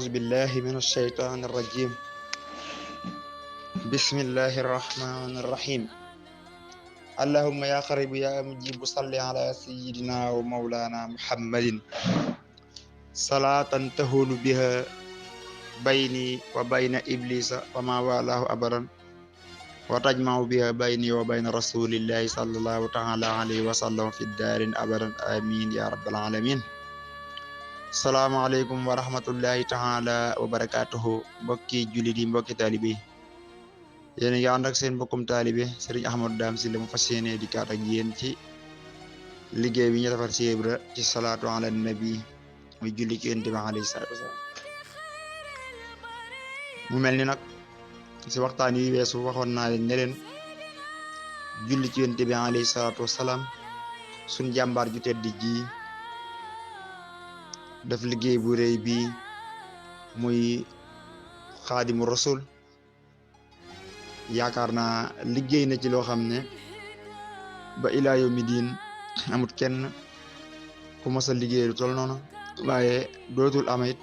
أعوذ بالله من الشيطان الرجيم. بسم الله الرحمن الرحيم. اللهم يا قريب يا مجيب صل على سيدنا ومولانا محمد صلاة تهون بها بيني وبين إبليس وما والاه أبدا وتجمع بها بيني وبين رسول الله صلى الله تعالى عليه وسلم في الدار أبدا آمين يا رب العالمين. salaamaaleykum wa rahmatullahi taala wa barakaatuhu mbokki jullit yi mbokki taalibe yi yéen a ngi ànd ak seen mbokkum taalibe Serigne Ahmadou Dame Sylla mu fas yéene di kaat ak yéen ci liggéey bi ñu defar ci Ibra ci salaatu ala nabi muy julli ci Yonent bi alayhi salaatu wasalaam. mu mel ni nag ci waxtaan yi weesu waxoon naa leen ne leen julli ci Yonent bi alayhi salaatu wasalaam suñ jàmbaar ju tedd ji def liggéey bu rëy bi muy xaadimu rasul yaakaar naa liggéey na ci loo xam ne ba ilaa yawmi diin amut kenn ku mës a liggéey lu tol noonu waaye dootul amit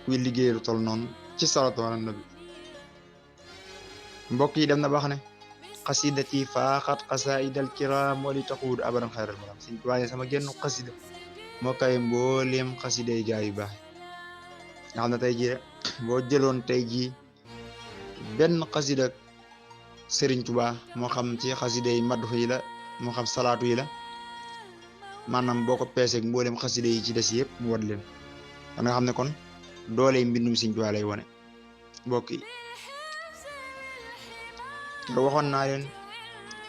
kuy liggéey lu tol noonu ci salaatu ala nabi. mbokk yi dem na baax ne xasidati faaxat xasaidal kiram wali taxuud abadan xayral maram waaye sama genn xasida moo kay mbooleem xasiday gaa yu baax nga xam ne tey jii boo jëloon tey jii benn xasida Serigne Touba moo xam ci xasiday madhu yi la moo xam salaatu yi la maanaam boo ko peeseeg mbooleem xasida yi ci des yëpp mu wat leen da nga xam ne kon doole mbindum Serigne Touba lay wone. mbokk yi te waxoon naa leen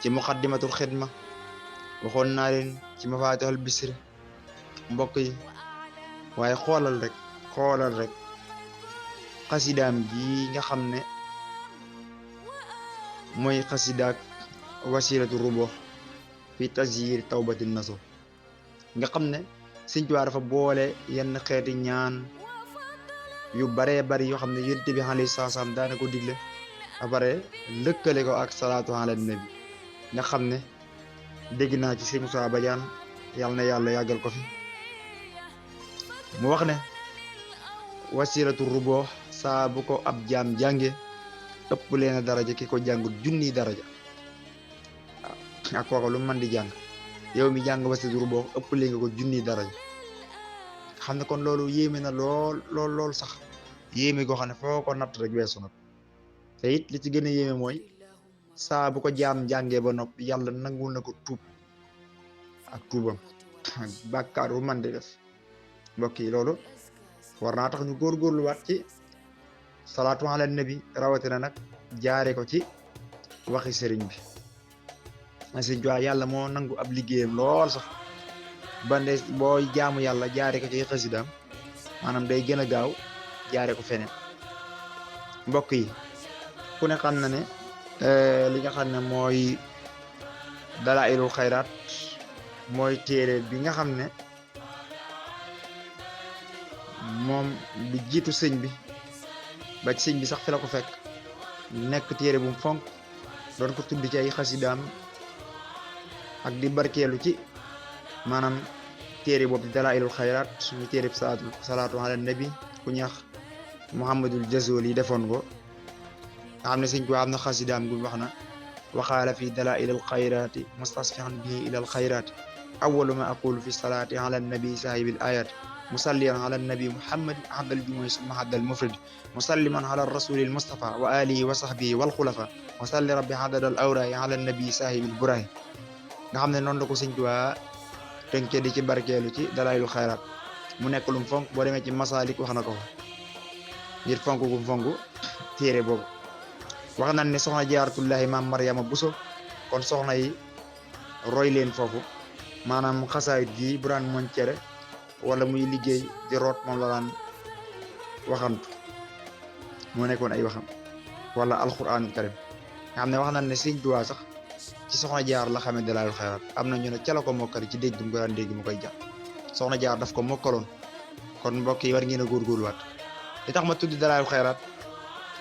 ci muqaddimatul xidma waxoon naa leen ci mafatihul bisri mbokk yi waaye xoolal rek xasidaam gi nga xam ne mooy xasidaak wasilatu rubo fi tasyir tawbatin naso nga xam ne Sëñ Tuubaa dafa boole yenn xeeti ñaan yu baree bari yoo xam ne Yonent bi alayhi salaam daana ko digle ba pare lëkkale ko ak salaatu ala nabi nga xam ne dégg naa ci Sëñ Moussa Badiane yàlla na yàlla yàggal ko fi mu wax ne wasilatu rubo saa bu ko ab jaam jànge ëpp leen daraja ki ko jàng junni daraja waaw ak kooku lu mën di jàng yow mi jàng wasilatu rubo ëpp leen nga ko junni daraja xam ne kon loolu yéeme na lool sax yéeme goo xam ne foo ko natt rek weesu na te it li ci gën a yéeme mooy saa bu ko jaam jàngee ba noppi yàlla nangul na ko tuub ak tuubam bàkkaar bu man di def. mbokk yi loolu war naa tax ñu góorgóorluwaat ci salaatu ala nabi rawatina nag jaare ko ci waxi sëriñ bi Sëriñ Tuubaa yàlla moo nangu ab liggéeyam lool sax bande booy jaamu yàlla jaare ko ci xasidaam maanaam day gën a gaaw jaare ko feneen. mbokk yi ku ne xam na ne li nga xam ne mooy dalaa'ilul xayraat mooy téere bi nga xam ne moom lu jiitu sëñ bi ba ci sëñ bi sax fi la ko fekk nekk téere bu mu fonk doon ko tudd ci ay xasidaam ak di barkeelu ci maanaam téere boobu di dalaa'ilul xayraat muy téere salaatu ala nabi ku ñax Muhammadul Jazoli yi defoon ko nga xam ne sëñ ko am na xasidaam gu wax na waxaala fi dalaa'ilil xayraati mustasfihan bihi ilal xayraati awwalu ma aqulu fi salaati ala nabi saahibil ayaati musalliyan ala nabi muhammad ahadal jumuy summa hadal mufrad musalliman ala rasulil mustafa wa alihi wa sahbihi wal xulafa wa salli rabbi hadadal awrayi ala nabi sahibil burahi nga xam ne noonu la ko Sëñ Tuubaa tënke di ci barkeelu ci dalaa'ilul xayraat mu nekk lum fonk boo demee ci masalik wax na ko fa ngir fonk gum fonk téere boobu. wax nañ ne soxna jaaratullahi maam Mariama Buso kon soxna yi roy leen foofu maanaam xasaayit gi bu daan moñ cere wala muy liggéey di root moom la daan waxantu moo nekkoon ay waxam wala alquranul karim nga xam ne wax nañ ne Sëñ Tuubaa sax ci soxna jaar la xamee dalaa'ilul xayraat am na ñu ne ca la ko mokkali ci dégg mu ko daan dégg mu koy jàng soxna jaar daf ko mokkaloon kon mbokk yi war ngeen a góorgóorluwaat li tax ma tuddi dalaa'ilul xayraat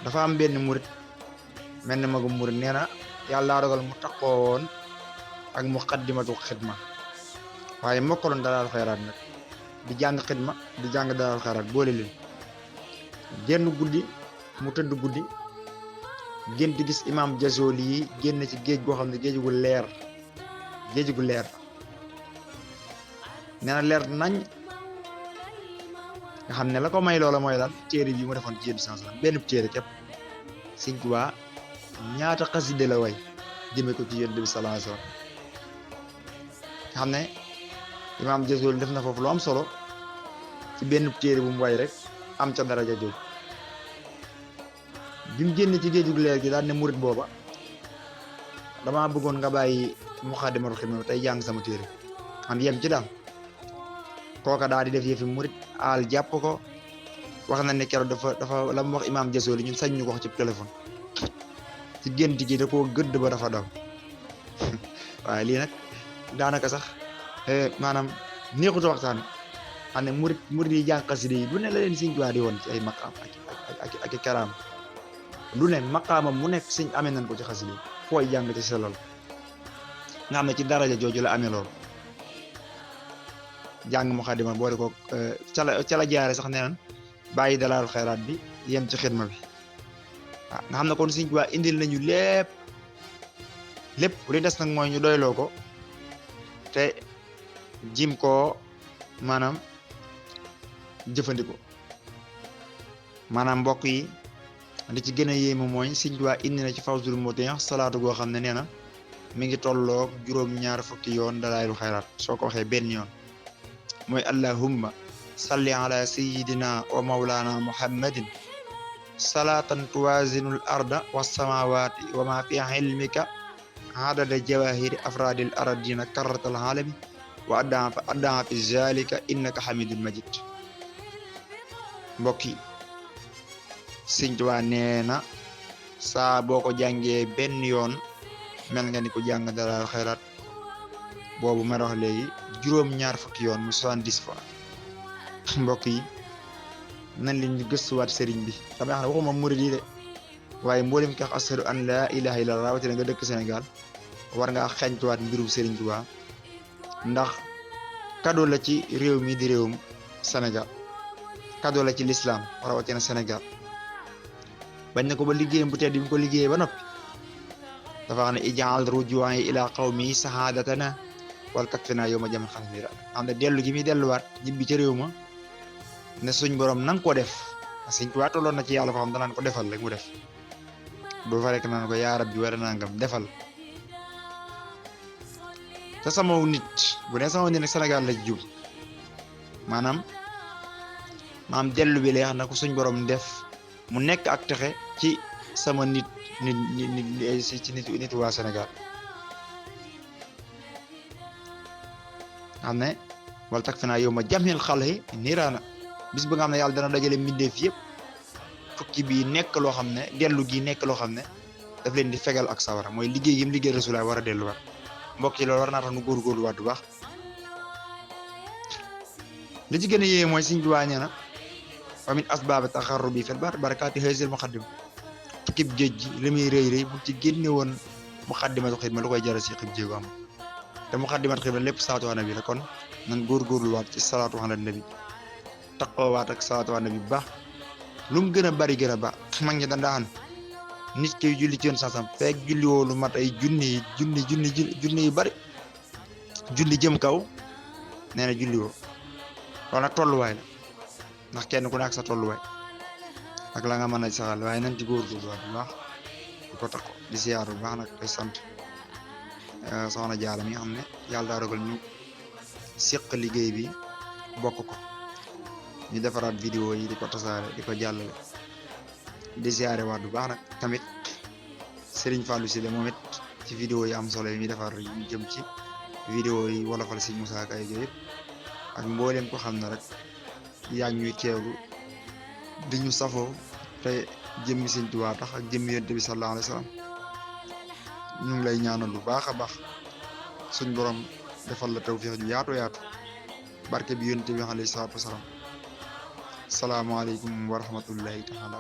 dafa am benn murit mel ne magum murit nee na yàlla daa dogal mu taxoo woon ak muqaddimatul xidma waaye mokkaloon dalaa'ilul xayraat nag di jàng xidma di jàng dalaa'ilul xayraat boole leen génn guddi mu tëdd guddi gént gis imam Jazoli yi génn ci géej goo xam ne géej gu leer nee na leer nañ nga xam ne la ko may loola mooy lan téere bi mu defoon ci yéen sens benn téere képp Sëñ Tuubaa ñaata xaside la way jëme ko ci Yonent bi sallallahu alayhi wasallam nga xam ne imam Jazoli def na foofu lu am solo ci benn téere bu mu way rek am ca daraja jooju bi mu génn ci géejug leer gi daal ne murit booba damaa bëggoon nga bàyyi Muxaddamatul Xidma tey jàng sama téere man yem ci daal kooka daal di def yëfi murit aal jàpp ko wax na ne keroog dafa la mu wax imam Jazoli ñun sañ ñu ko wax ci téléphone ci gént gi da koo gëdd ba dafa daw waaye lii nag daanaka sax maanaam neexut waxtaan xam ne murit yi jàng xasida yi lu ne la leen Sëñ Tuubaa di woon ci ay maqaam ak karaam lu ne maqaamam mu nekk sëñ amee nañ ko ci xasida yi fooy jàng ci sellal nga xam ne ci daraja jooju la amee loolu jàng Muxaddima boole ko ca la jaare sax nee nañ bàyyi Dalaalul Xayraat bi yem ci xidma bi waaw nga xam ne kon Sëñ Tuubaa indil nañu lépp li des nag mooy ñu doyloo ko te jim koo maanaam jëfandikoo maanaam mbokk yi li ci gën a yéemu mooy Sëñ Tuubaa indi na ci Fawzul Mutiin salaatu goo xam ne nee na mi ngi tolloog juróom-ñaar fukki yoon Dalaa'ilul Xayraat soo ko waxee benn yoon mooy allahumma salli ala sayyidina wa mawlana muhammadin salaatan tuwazinul arda wassamawati wa ma fi ilmika adada jawahiri afradil aradina karratal alami wa addaa fi zalika innaka hamidun majid mbokk yi Sëñ Tuubaa nee na saa boo ko jàngee benn yoon mel nga ni ko jàng Dalaa'ilul Xayraat boobu ma wax léegi juróom-ñaar fukki yoon mu 70 fois mbokk yi nañ leen ñu gëstuwaat sëriñ bi damay xam ne waxuma murid yi de waaye mboolem ki wax ashadu an laa ilaha illallah rawatina nga dëkk Sénégal war ngaa xeeñtuwaat mbirum Sëriñ Tuubaa ndax cadeau la ci réew mi di réewum Sénégal cadeau la ci l'islam rawatina Sénégal bañ na ko ba liggéeyam bu tedd bi mu ko liggéeyee ba noppi dafa xam ne ijaal rujuwaay ila qawmi sahadatana wal takfina yow ma jam xasmira xam ne dellu gi muy delluwaat ñibbi ca réew ma ne suñ borom nanga ko def Sëñ Tuubaa tolloon na ci yàlla foo xam danaan ko defal rek mu def du fa rek naan ko yaa rabbi wala nangam defal te sama nit bu ne sama nit nag Sénégal la jub maanaam dellu bi leex na ko suñ borom def mu nekk ak texe ci sama nit waa Sénégal xam ne wala tak fi naa yow ma jamil xale niiraana bis ba nga xam ne yàlla dana dajale mbindeef yëpp tukki bi nekk loo xam ne dellu gi nekk loo xam ne daf leen di fegal ak sawara mooy liggéey yi mu liggéey Rasulaay war a delluwaat mbokk yi loolu war naa tax nu góorgóorluwaat bu baax li ci gën a yéeme mooy Sëñ Tuubaa nee na wa min asbaabi taxarrubi fil barakaati haazihil muqaddima tukkib géej gi li muy rëy bu ci génne woon Muxaddamatul Xidma lu koy jaral si xib jéego am te Muxaddamatul Xidma lépp salaatu ala nabi la kon nan góorgóorluwaat ci salaatu ala nabi taqoowaat ak salaatu ala nabi bu baax lu mu gën a bari gën a baax mag ñi dañ daan nit ki julli ci yoon sansam fekk julli woo lu mat ay junni yu bari julli jëm kaw nee na julli woo loolu nag tolluwaay la ndax kenn ku ne ak sa tolluwaay ak la nga mën a saxal waaye nañ ci góorgóorluwaat bu baax di ko takko di siyaar bu baax nag koy sant soxna Jaara mi nga xam ne yàlla daa dogal ñu séq liggéey bi bokk ko ñu defaraat vidéo yi di ko tasaare di ko jàllale di siyaare waat bu baax nag tamit Serigne Fallou Sylla moom it ci vidéo yi am solo yi muy defar yu jëm ci vidéo yi wolofal Serigne Moussa Ka yooyu yëpp ak mboolem ko xam ne rek yaa ngi ñuy teewlu di ñu safoo te jëmmi Sëñ Tuubaa tax ak jëmmi Yonent bi sallallahu alayhi wa sallam ñu ngi lay ñaanal lu baax a baax suñ borom defal la tawfiix ju yaatu barke bi Yonent bi alayhi salaatu wa salaam salaamaaleykum wa rahmatullahi taala